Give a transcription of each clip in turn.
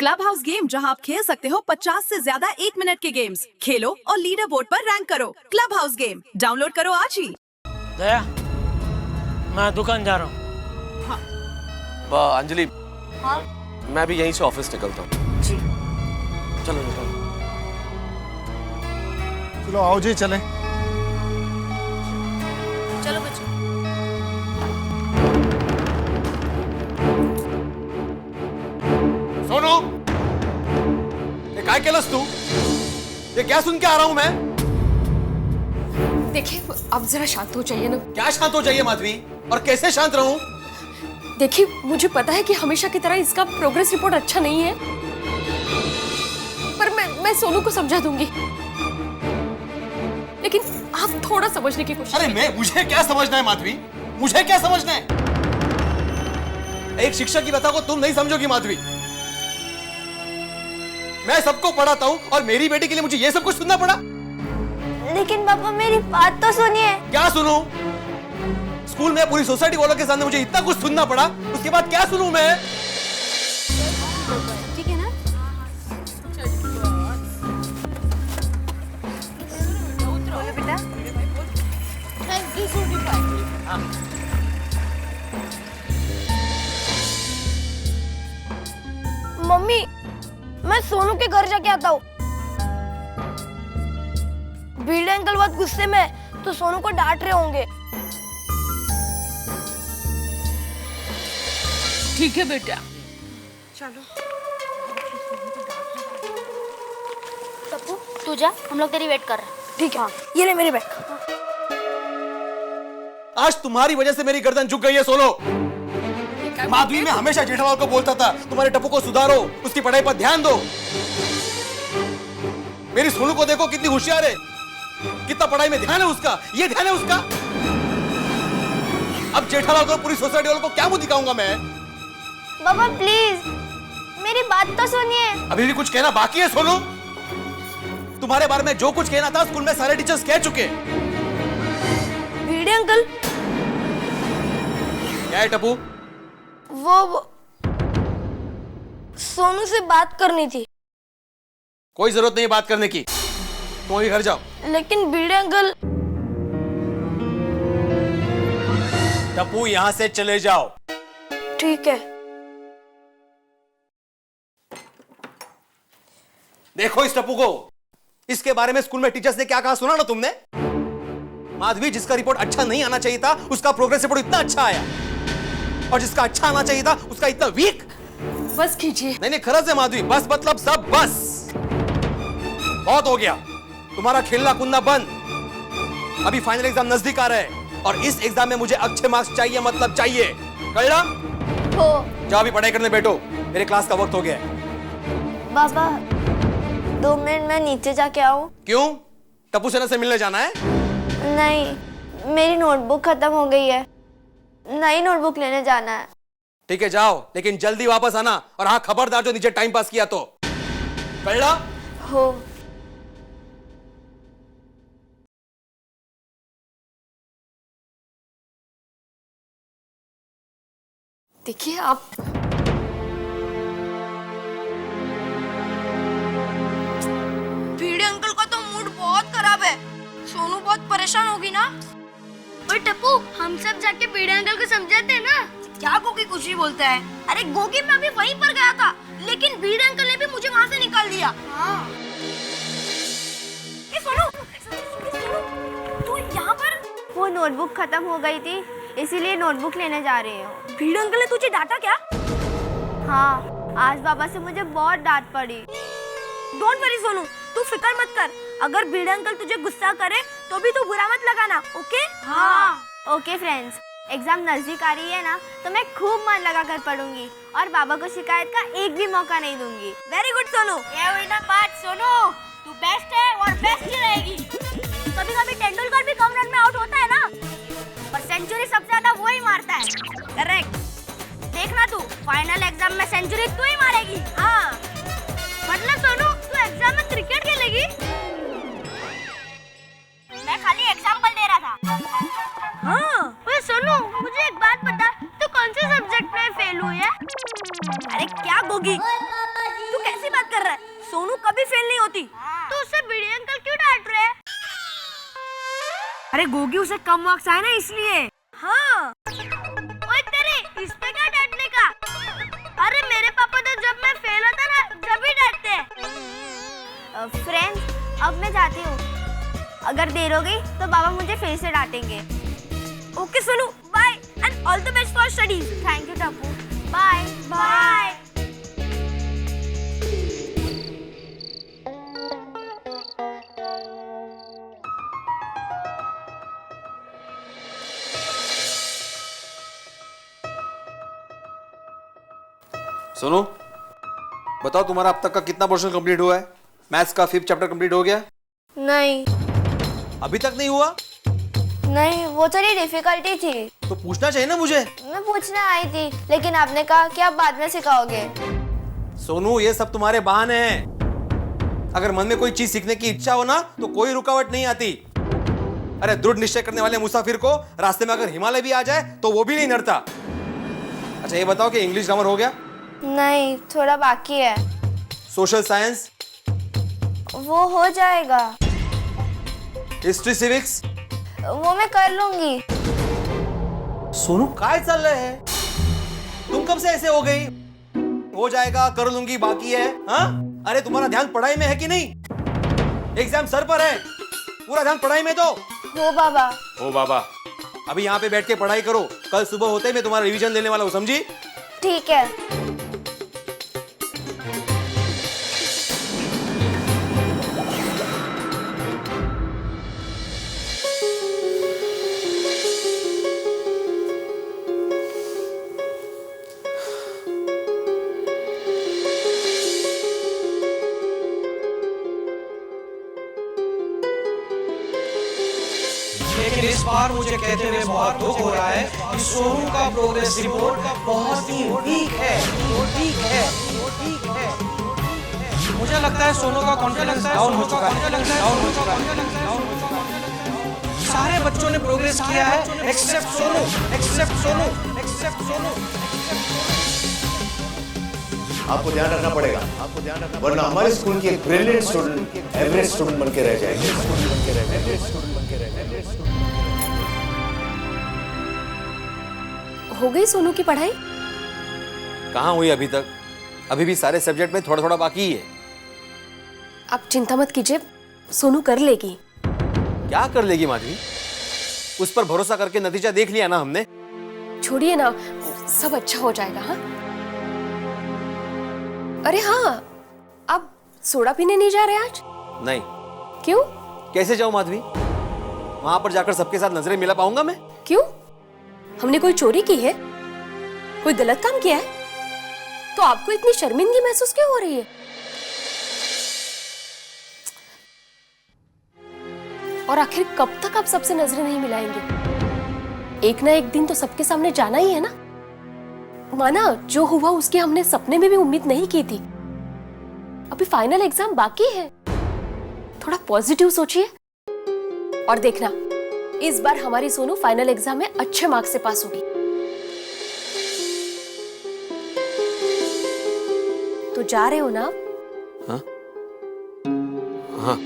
Club house game, जहां आप खेल सकते हो 50 से ज्यादा 1 मिनट के गेम्स। खेलो और लीडर बोर्ड पर रैंक करो। क्लब हाउस गेम डाउनलोड करो आज ही। दया, मैं दुकान जा रहा हूँ। अंजलि, हाँ? मैं भी यहीं से ऑफिस निकलता हूँ। जी। चलो निकलो। चलो आओ जी, चलें। चलो बच्चों। सोनू, ये काय केलंस तू? ये क्या सुन के आ रहा हूँ मैं? देखिए, अब जरा शांत हो जाइए ना। क्या शांत हो जाइए माधवी? और कैसे शांत रहूं? देखिए, मुझे पता है कि हमेशा की तरह इसका प्रोग्रेस रिपोर्ट अच्छा नहीं है, पर मैं सोनू को समझा दूंगी। लेकिन आप थोड़ा समझने की कोशिश। अरे मुझे क्या समझना है माधवी? मुझे क्या समझना है? एक शिक्षक की बात को तुम नहीं समझोगी माधवी। मैं सबको पढ़ाता हूँ और मेरी बेटी के लिए मुझे ये सब कुछ सुनना पड़ा। लेकिन पापा, मेरी बात तो सुनिए। क्या सुनूं? स्कूल में पूरी सोसाइटी वालों के सामने मुझे इतना कुछ सुनना पड़ा, उसके बाद क्या सुनूं मैं? ठीक है ना? बेटा, मम्मी, मैं सोनू के घर जाके आता हूँ। भीड़ अंकल बहुत गुस्से में है, तो सोनू को डांट रहे होंगे। ठीक है बेटा, चलो। टप्पू, तू जा, हम लोग तेरी वेट कर रहे हैं। ठीक है। हाँ। ये ले मेरी बैग। आज तुम्हारी वजह से मेरी गर्दन झुक गई है सोनो। माधवी, मैं हमेशा जेठालाल को बोलता था तुम्हारे टप्पू को सुधारो, उसकी पढ़ाई पर ध्यान दो। मेरी सोनू को देखो कितनी होशियार है, कितना पढ़ाई में ध्यान है उसका, ये ध्यान है उसका। अब जेठालाल को, पूरी सोसाइटी वालों को क्या मुंह दिखाऊंगा मैं? पापा प्लीज, मेरी बात तो सुनिए। अभी भी कुछ कहना बाकी है सोनू? तुम्हारे बारे में जो कुछ कहना था स्कूल में सारे टीचर्स कह चुके। भीड़े अंकल। क्या है टप्पू? वो सोनू से बात करनी थी। कोई जरूरत नहीं बात करने की, तुम अभी घर जाओ। लेकिन भीड़े अंकल। टप्पू, यहाँ से चले जाओ। ठीक है। देखो इस टप्पू को, इसके बारे में स्कूल में टीचर्स ने क्या कहा सुना ना तुमने? माधवी, जिसका रिपोर्ट अच्छा नहीं आना चाहिए था उसका प्रोग्रेस रिपोर्ट इतना अच्छा आया, और जिसका अच्छा आना चाहिए था उसका इतना वीक। बस कीजिए। नहीं खरज है माधवी, बस मतलब सब बस। बहुत हो गया, तुम्हारा खेलना कूदना बंद। अभी फाइनल एग्जाम नजदीक आ रहा है और इस एग्जाम में मुझे अच्छे मार्क्स चाहिए, मतलब चाहिए। कल्ला हो। जाओ अभी पढ़ाई करने बैठो, मेरे क्लास का वक्त हो गया है। बाबा, 2 मिनट में नीचे जाके आऊं? क्यों? टप्पू सेना से मिलने जाना है? नहीं, मेरी नोटबुक खत्म हो गई है, नई नोटबुक लेने जाना है। ठीक है जाओ, लेकिन जल्दी वापस आना। और हाँ, खबरदार जो नीचे टाइम पास किया तो। कल्ला हो। देखिए, आप भीड़े अंकल का तो मूड बहुत खराब है। सोनू बहुत परेशान होगी ना? ओए टप्पू, हम सब जाके भीड़े अंकल को समझाते हैं ना। क्या गोगी कुछ ही बोलता है? अरे गोगी, मैं अभी वहीं पर गया था, लेकिन भीड़े अंकल ने भी मुझे वहाँ से निकाल दिया। हाँ। ए सोनू, तू यहाँ पर? वो नोटबुक खत्म हो गई थी, इसीलिए नोटबुक लेने जा रही हूँ। भीड़े अंकल ने तुझे डांटा क्या? हाँ, आज बाबा से मुझे बहुत डांट पड़ी। डोंट वरी सोनू, तू फिक्र मत कर। अगर भीड़े अंकल तुझे गुस्सा करे तो भी तू बुरा मत लगाना, ओके? हाँ। ओके फ्रेंड्स, एग्जाम नजदीक आ रही है ना, तो मैं खूब मन लगा कर पढ़ूंगी और बाबा को शिकायत का एक भी मौका नहीं दूंगी। Very good Sonu. ये हुई ना बात सोनू, तू बेस्ट है और बेस्ट ही रहेगी। कभी-कभी तेंदुलकर भी कम रन में आउट होता है ना, और सेंचुरी सबसे ज्यादा वो ही मारता है। करेक्ट। देखना तू, फाइनल एग्जाम में सेंचुरी तू ही मारेगी। हाँ। मतलब सोनू, तू एग्जाम में क्रिकेट खेलेगी? मैं खाली एग्जांपल दे रहा था। हाँ। ओए सोनू, मुझे एक बात बता, तू कौन से सब्जेक्ट में फेल हुई है? अरे क्या गोगी, तू अरे गोगी उसे कम मार्क्स आए ना इसलिए। हाँ। ओए तेरे इस पे क्या डांटने का? अरे मेरे पापा तो जब मैं फेल होता ना जब ही डांटते हैं। फ्रेंड्स अब मैं जाती हूँ, अगर देर हो गई तो बाबा मुझे फिर से डांटेंगे। Okay Sonu bye and all the best for studies. Thank you Tappu, bye bye. सुनो, बताओ तुम्हारा अब तक का कितना पोर्शन कंप्लीट हुआ है? मैथ्स का 5th चैप्टर कंप्लीट हो गया? नहीं अभी तक नहीं हुआ? नहीं, वो थोड़ी डिफिकल्टी थी। तो पूछना चाहिए ना मुझे। मैं पूछने आई थी लेकिन आपने कहा कि आप बाद में सिखाओगे। सोनू, ये सब तुम्हारे बहाने हैं। अगर मन में कोई चीज सीखने की इच्छा हो ना तो कोई रुकावट नहीं आती। अरे दृढ़ निश्चय करने वाले मुसाफिर को रास्ते में अगर हिमालय भी आ जाए तो वो भी नहीं डरता। अच्छा ये बताओ कि इंग्लिश ग्रामर हो गया? नहीं, थोड़ा बाकी है। Social science? वो हो जाएगा। History civics? वो मैं कर लूंगी। सोनू काय चल रहे हैं? तुम कब से ऐसे हो गई? हो जाएगा, कर लूंगी, बाकी है। हाँ? अरे तुम्हारा ध्यान पढ़ाई में है कि नहीं? एग्जाम सर पर है, पूरा ध्यान पढ़ाई में दो। हो बाबा। ओ बाबा, अभी यहाँ पे बैठ के पढ़ाई करो, कल सुबह होते ही मैं तुम्हारा रिवीजन लेने वाला हूँ, समझी? ठीक है। लेकिन इस बार मुझे कहते हुए बहुत दुख हो रहा है कि सोनू का प्रोग्रेस रिपोर्ट बहुत ही वीक है। मुझे लगता है सोनू का कॉन्फिडेंस डाउन हो चुका है। सारे बच्चों ने प्रोग्रेस किया है एक्सेप्ट सोनू। आपको ध्यान रखना पड़ेगा, वरना हमारे स्कूल की एक ब्रिलियंट स्टूडेंट एवरेज स्टूडेंट बन के रह जाएगी। हो गई सोनू की पढ़ाई? कहाँ हुई अभी तक? अभी भी सारे सब्जेक्ट में थोड़ा थोड़ा बाकी ही है। आप चिंता मत कीजिए, सोनू कर लेगी। क्या कर लेगी माधवी? उस पर भरोसा करके नतीजा देख लिया ना हमने। छोड़िए ना, सब अच्छा हो जाएगा। हाँ अरे हाँ, आप सोडा पीने नहीं जा रहे आज? नहीं। क्यों? कैसे जाऊं माधवी? वहां पर जाकर सबके साथ नजरें मिला पाऊंगा मैं? क्यों? हमने कोई चोरी की है? कोई गलत काम किया है? तो आपको इतनी शर्मिंदगी महसूस क्यों हो रही है? और आखिर कब तक आप सबसे नजरें नहीं मिलाएंगे? एक ना एक दिन तो सबके सामने जाना ही है ना। माना जो हुआ उसकी हमने सपने में भी उम्मीद नहीं की थी। अभी फाइनल एग्जाम बाकी है, थोड़ा पॉजिटिव सोचिए और देखना इस बार हमारी सोनू फाइनल एग्जाम में अच्छे मार्क्स से पास होगी। तो जा रहे हो ना? हाँ? हाँ।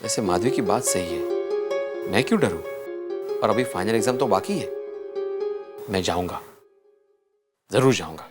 वैसे माधवी की बात सही है, मैं क्यों डरूं? और अभी फाइनल एग्जाम तो बाकी है। मैं जाऊंगा, जरूर जाऊंगा।